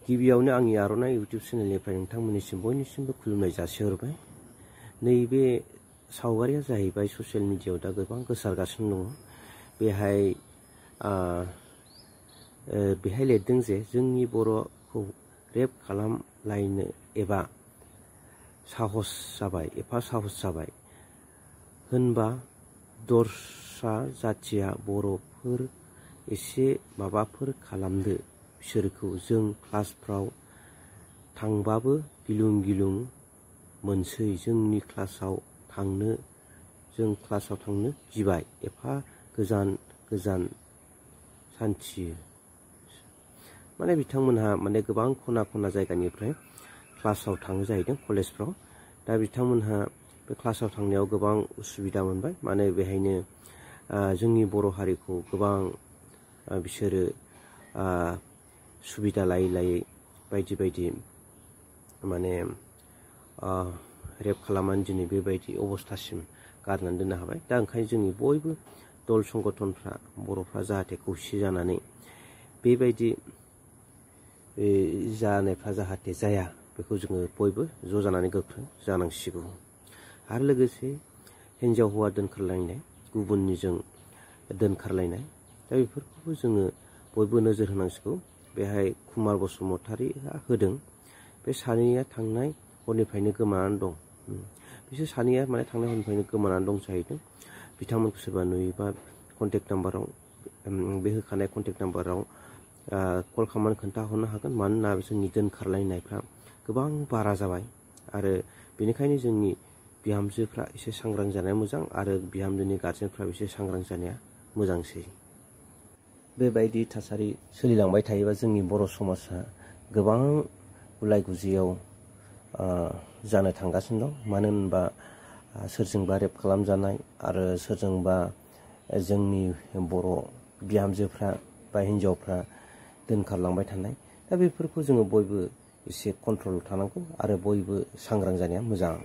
गिबियावनो आंनि आर'नाइ इउटिउब चेनेलनिफ्राय नोंथांमोननिसिम बयनिसिमबो खुलुमनाय जासिहरबाय। नैबे सावगारिया जाहैबाय ससियेल मिडियायाव दा गोबां गोसारगासिनो दङ। बेहाय लिरदों जे जोंनि बर'खौ रेप खालामलायनो एफा साहस जाबाय होनबा दस्रा जाथिया बर'फोर एसे माबाफोर खालामदो, बिसोरखौ जों क्लासफ्राव थांबाबो गिलुं गिलुं मोनसै, जों क्लासाव थांनो गिबाय, एफा गोजान सान्थियो। माने बिथांमोनहा गोबां खना खना जायगानिफ्राय क्लासाव थाङो जाहैदों, कलेजफ्राव। दा बिथांमोनहा बे क्लासाव थांनायाव गोबां उसुबिदा मोनबाय। माने बेहायनो जोंनि बर' हारिखौ गोबां बिसोरो सुबिदा लायै बायदि रेप खालामनानै दिनै बेबायदि अबस्थासिम गारनानै दोननो हाबाय। दा ओंखायनो जोंनि बयबो दल संगठनफ्रा, बर'फ्रा जाहाथे खौसे जानानै बेबायदि जानायफ्रा जाहाथे जाया, बेखौ जोङो बयबो ज' जानानै गोख्रों जानांसिगौ। आरो लोगोसे हिन्जाव हौवा दोनखारलायनाय, गुबुननिजों दोनखारलायनाय, दा बेफोरखौबो जोङो बयबो नोजोर होनांसिगौ। बेहाय कुमार बसुमतारीया होदों। बे सानैया थांनाय हरनिफ्रायनो गोमानानै दं। बिसोर सानैया थांनाय हरनिफ्रायनो गोमानानै दं जाहैदों। बिथांमोनखौ सोरबा नुयोबा कन्टेक्ट नाम्बाराव, बे होखानाय कन्टेक्ट नाम्बाराव कल खालामनानै खोन्थाहरनो हागोन। मानोना जोंनि दोनखारलायनायफ्रा गोबां बारा जाबाय। आरो बेनिखायनो जोंनि बिहामजोफ्रा एसे सांग्रां जानाया मोजां, आरो बिहामजोनि गारजेनफ्रा एसे सांग्रां जानाया मोजांसै। बेबायदि थासारि सोलिलांबाय थायोबा जोंनि बर' समाजा गोबां गुलाय गुजायाव जानो थांगासिनो दं। मानो होनबा सोरजोंबा रेप खालामजानाय, आरो सोरजोंबा जोंनि बर' बिहामजोफ्रा बा हिन्जावफ्रा दोनखारलांबाय थानाय। दा बेफोरखौ जोङो बयबो एसे कन्ट्रलाव थानांगौ, आरो बयबो सांग्रां जानाया मोजां।